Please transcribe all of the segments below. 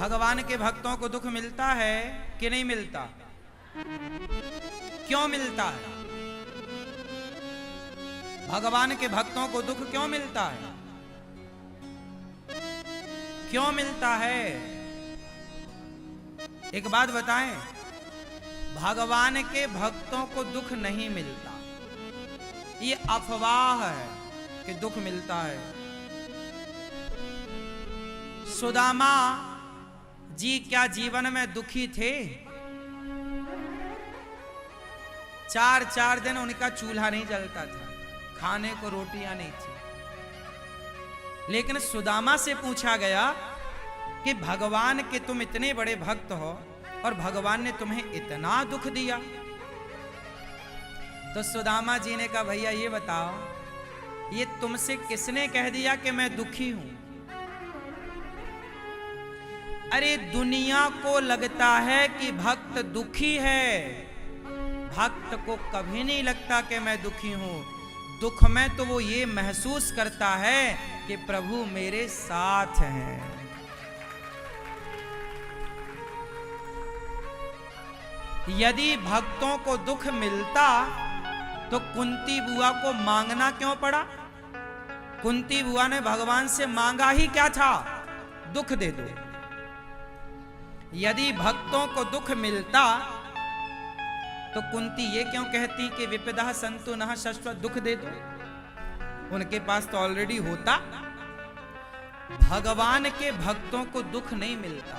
भगवान के भक्तों को दुख मिलता है कि नहीं मिलता? क्यों मिलता है? भगवान के भक्तों को दुख क्यों मिलता है? क्यों मिलता है? एक बात बताएं, भगवान के भक्तों को दुख नहीं मिलता, ये अफवाह है कि दुख मिलता है। सुदामा जी क्या जीवन में दुखी थे? 4 दिन उनका चूल्हा नहीं जलता था, खाने को रोटियां नहीं थी। लेकिन सुदामा से पूछा गया कि भगवान के तुम इतने बड़े भक्त हो और भगवान ने तुम्हें इतना दुख दिया। तो सुदामा जी ने कहा, भैया ये बताओ, ये तुमसे किसने कह दिया कि मैं दुखी हूं? अरे दुनिया को लगता है कि भक्त दुखी है, भक्त को कभी नहीं लगता कि मैं दुखी हूं। दुख में तो वो ये महसूस करता है कि प्रभु मेरे साथ हैं। यदि भक्तों को दुख मिलता तो कुंती बुआ को मांगना क्यों पड़ा? कुंती बुआ ने भगवान से मांगा ही क्या था? दुख दे दो। यदि भक्तों को दुख मिलता तो कुंती ये क्यों कहती कि विपदा संतु नः शश्वत, दुख दे दो? उनके पास तो ऑलरेडी होता। भगवान के भक्तों को दुख नहीं मिलता,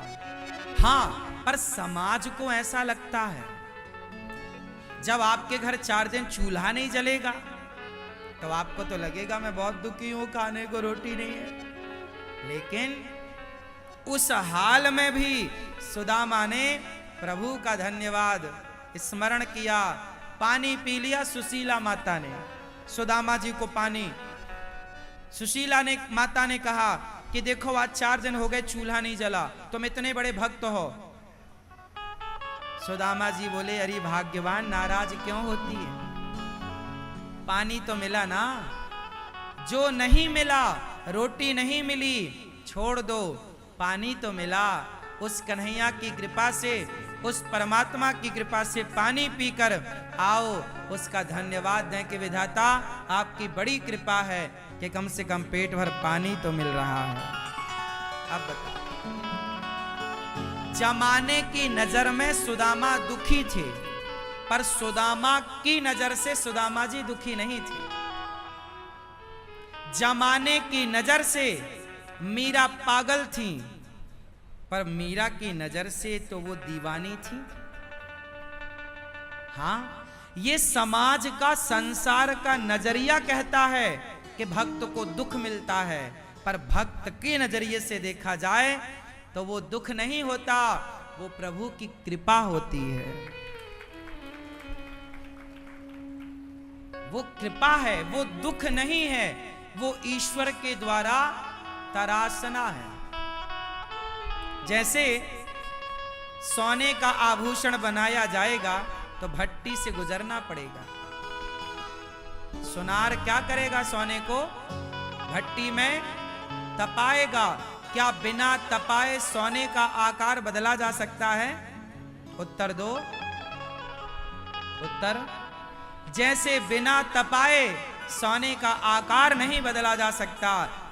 हां, पर समाज को ऐसा लगता है। जब आपके घर 4 दिन चूल्हा नहीं जलेगा तो आपको तो लगेगा मैं बहुत दुखी हूं, खाने को रोटी नहीं है। लेकिन उस हाल में भी सुदामा ने प्रभु का धन्यवाद स्मरण किया, पानी पी लिया। सुशीला माता ने सुदामा जी को पानी, सुशीला ने माता ने कहा कि देखो आज 4 दिन हो गए चूल्हा नहीं जला, तुम इतने बड़े भक्त हो। सुदामा जी बोले, अरे भाग्यवान, नाराज क्यों होती है? पानी तो मिला ना। जो नहीं मिला, रोटी नहीं मिली, छोड़ दो, पानी तो मिला। उस कन्हैया की कृपा से, उस परमात्मा की कृपा से पानी पीकर आओ, उसका धन्यवाद दें कि विधाता आपकी बड़ी कृपा है कि कम से कम पेट भर पानी तो मिल रहा है। अब बताओ, जमाने की नजर में सुदामा दुखी थे, पर सुदामा की नजर से सुदामा जी दुखी नहीं थे। जमाने की नजर से मीरा पागल थी, पर मीरा की नजर से तो वो दीवानी थी। हां, ये समाज का, संसार का नजरिया कहता है कि भक्त को दुख मिलता है, पर भक्त के नजरिए से देखा जाए तो वो दुख नहीं होता, वो प्रभु की कृपा होती है। वो कृपा है, वो दुख नहीं है, वो ईश्वर के द्वारा तरासना है। जैसे सोने का आभूषण बनाया जाएगा तो भट्टी से गुजरना पड़ेगा। सुनार क्या करेगा? सोने को भट्टी में तपाएगा। क्या बिना तपाए सोने का आकार बदला जा सकता है? उत्तर दो, उत्तर। जैसे बिना तपाए सोने का आकार नहीं बदला जा सकता,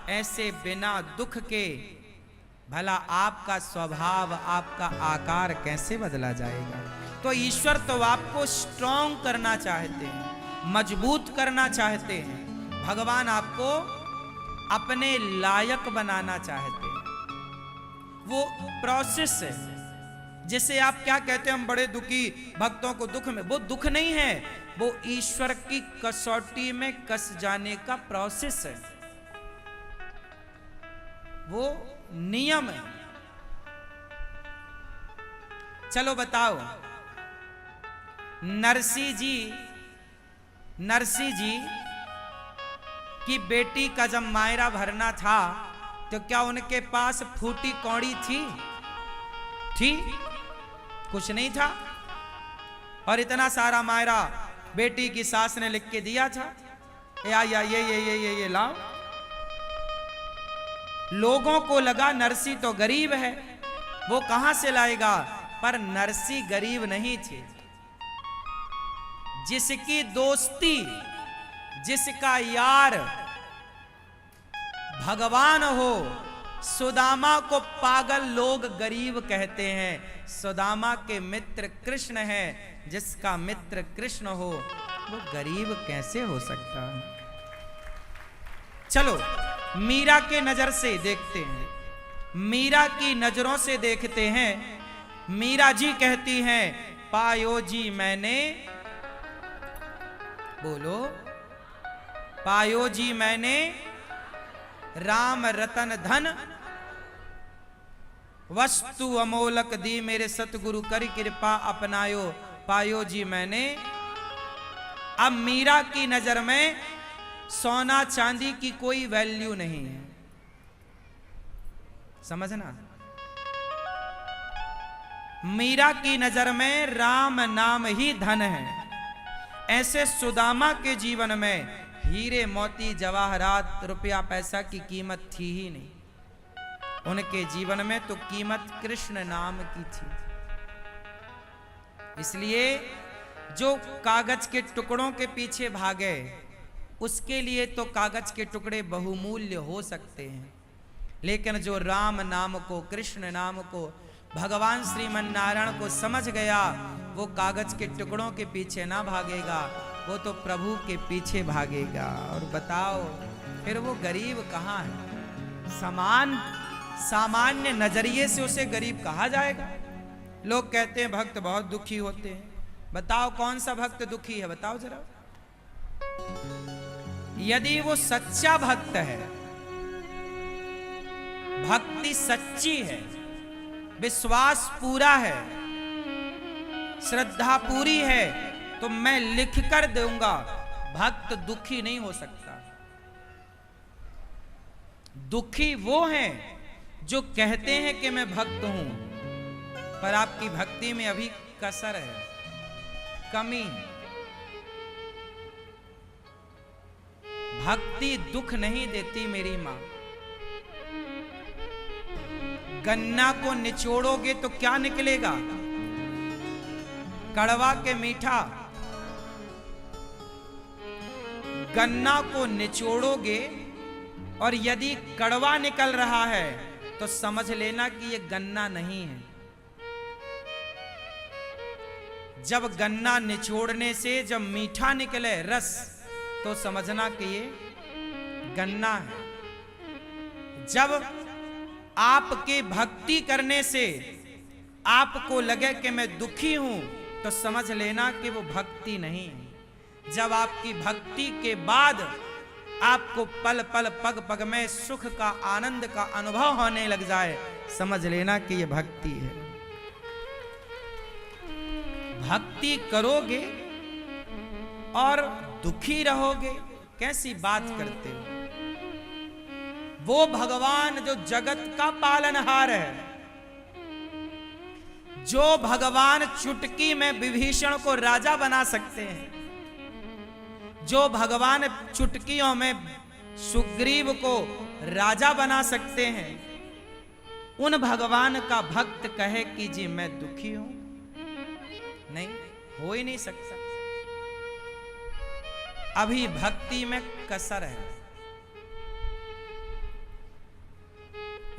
ऐसे बिना दुख के भला आपका स्वभाव, आपका आकार कैसे बदला जाएगा? तो ईश्वर तो आपको स्ट्रांग करना चाहते हैं, मजबूत करना चाहते हैं। भगवान आपको अपने लायक बनाना चाहते हैं। वो प्रोसेस है। जिसे आप क्या कहते हैं, हम बड़े दुखी, भक्तों को दुख में, वो दुख नहीं है, वो ईश्वर की कसौटी में कस जाने का प्रोसेस है, वो नियम है। चलो बताओ, नरसी जी की बेटी का जब मायरा भरना था तो क्या उनके पास फूटी कौड़ी थी? कुछ नहीं था। और इतना सारा मायरा बेटी की सास ने लिख के दिया था, या ये लाओ। लोगों को लगा नरसी तो गरीब है, वो कहां से लाएगा? पर नरसी गरीब नहीं थे। जिसकी दोस्ती, जिसका यार भगवान हो, सुदामा को पागल लोग गरीब कहते हैं। सुदामा के मित्र कृष्ण है, जिसका मित्र कृष्ण हो वो गरीब कैसे हो सकता है? चलो मीरा के नजर से देखते हैं, मीरा की नजरों से देखते हैं। मीरा जी कहती हैं, पायो जी मैंने, बोलो, पायो जी मैंने राम रतन धन, वस्तु अमोलक दी, मेरे सतगुरु कर कृपा अपनायो, पायो जी मैंने। अब मीरा की नजर में सोना चांदी की कोई वैल्यू नहीं है, समझना। मीरा की नजर में राम नाम ही धन है। ऐसे सुदामा के जीवन में हीरे मोती जवाहरात रुपया पैसा की कीमत थी ही नहीं। उनके जीवन में तो कीमत कृष्ण नाम की थी। इसलिए जो कागज के टुकड़ों के पीछे भागे, उसके लिए तो कागज के टुकड़े बहुमूल्य हो सकते हैं, लेकिन जो राम नाम को, कृष्ण नाम को, भगवान श्रीमन नारायण को समझ गया, वो कागज के टुकड़ों के पीछे ना भागेगा, वो तो प्रभु के पीछे भागेगा। और बताओ फिर वो गरीब कहाँ है? सामान्य नजरिए से उसे गरीब कहा जाएगा। लोग कहते हैं भक्त बहुत दुखी होते हैं। बताओ कौन सा भक्त दुखी है? बताओ जरा। यदि वो सच्चा भक्त है, भक्ति सच्ची है, विश्वास पूरा है, श्रद्धा पूरी है, तो मैं लिख कर दूंगा, भक्त दुखी नहीं हो सकता। दुखी वो हैं जो कहते हैं कि मैं भक्त हूं, पर आपकी भक्ति में अभी कसर है, कमी। भक्ति दुख नहीं देती मेरी मां। गन्ना को निचोड़ोगे तो क्या निकलेगा? कड़वा के मीठा। गन्ना को निचोड़ोगे और यदि कड़वा निकल रहा है तो समझ लेना कि ये गन्ना नहीं है। जब गन्ना निचोड़ने से जब मीठा निकले रस, तो समझना कि ये गन्ना है। जब आपके भक्ति करने से आपको लगे कि मैं दुखी हूं, तो समझ लेना कि वो भक्ति नहीं है। जब आपकी भक्ति के बाद आपको पल पल पग पग में सुख का, आनंद का अनुभव होने लग जाए, समझ लेना कि ये भक्ति है। भक्ति करोगे और दुखी रहोगे, कैसी बात करते हो? वो भगवान जो जगत का पालनहार है, जो भगवान चुटकी में विभीषण को राजा बना सकते हैं, जो भगवान चुटकियों में सुग्रीव को राजा बना सकते हैं, उन भगवान का भक्त कहे कि जी मैं दुखी हूं, नहीं, हो ही नहीं सकता। अभी भक्ति में कसर है।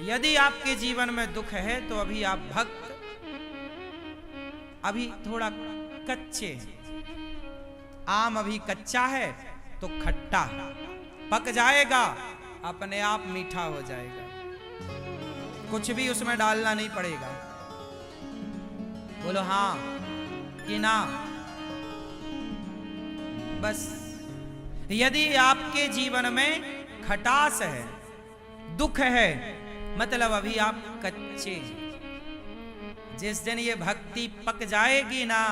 यदि आपके जीवन में दुख है तो अभी आप भक्त अभी थोड़ा कच्चे हैं। आम अभी कच्चा है तो खट्टा, पक जाएगा अपने आप मीठा हो जाएगा, कुछ भी उसमें डालना नहीं पड़ेगा। बोलो हाँ कि ना? बस यदि आपके जीवन में खटास है, दुख है, मतलब अभी आप कच्चे हैं। जिस दिन ये भक्ति पक जाएगी ना,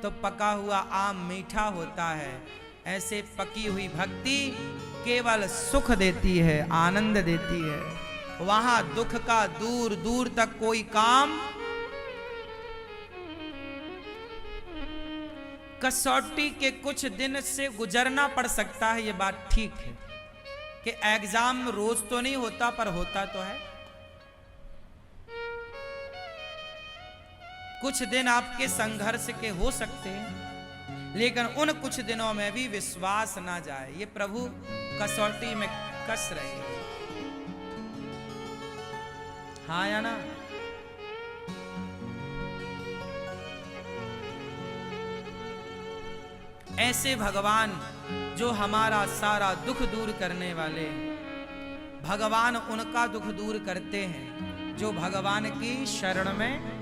तो पका हुआ आम मीठा होता है। ऐसे पकी हुई भक्ति केवल सुख देती है, आनंद देती है। वहां दुख का दूर दूर तक कोई काम। कसौटी के कुछ दिन से गुजरना पड़ सकता है, ये बात ठीक है कि एग्जाम रोज तो नहीं होता, पर होता तो है। कुछ दिन आपके संघर्ष के हो सकते हैं, लेकिन उन कुछ दिनों में भी विश्वास ना जाए। ये प्रभु कसौटी में कस रहे हैं। हाँ या ना? ऐसे भगवान जो हमारा सारा दुख दूर करने वाले, भगवान उनका दुख दूर करते हैं जो भगवान की शरण में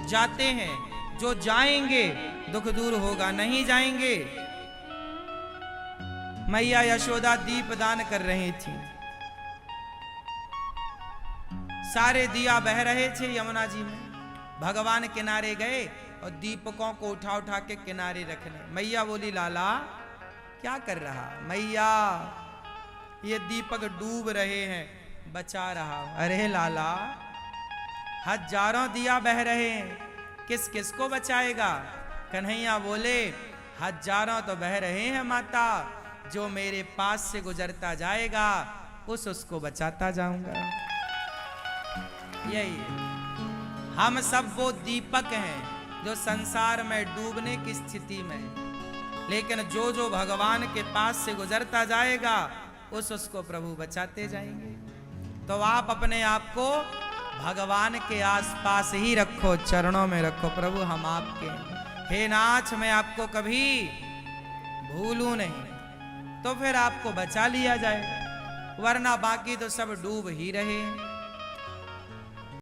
जाते हैं। जो जाएंगे दुख दूर होगा, नहीं जाएंगे। मैया यशोदा दीप दान कर रही थी, सारे दिया बह रहे थे यमुना जी में। भगवान किनारे गए और दीपकों को उठा उठा के किनारे रखने। मैया बोली, लाला क्या कर रहा? मैया ये दीपक डूब रहे हैं, बचा रहा। अरे लाला, हजारों दिया बह रहे हैं, किस किस को बचाएगा? कन्हैया बोले, हजारों तो बह रहे हैं माता, जो मेरे पास से गुजरता जाएगा उसको बचाता जाऊंगा। यही है, हम सब वो दीपक हैं जो संसार में डूबने की स्थिति में, लेकिन जो जो भगवान के पास से गुजरता जाएगा उसको प्रभु बचाते जाएंगे। तो आप अपने आप को भगवान के आसपास ही रखो, चरणों में रखो। प्रभु हम आपके, हे नाथ मैं आपको कभी भूलूं नहीं, तो फिर आपको बचा लिया जाएगा, वरना बाकी तो सब डूब ही रहे हैं।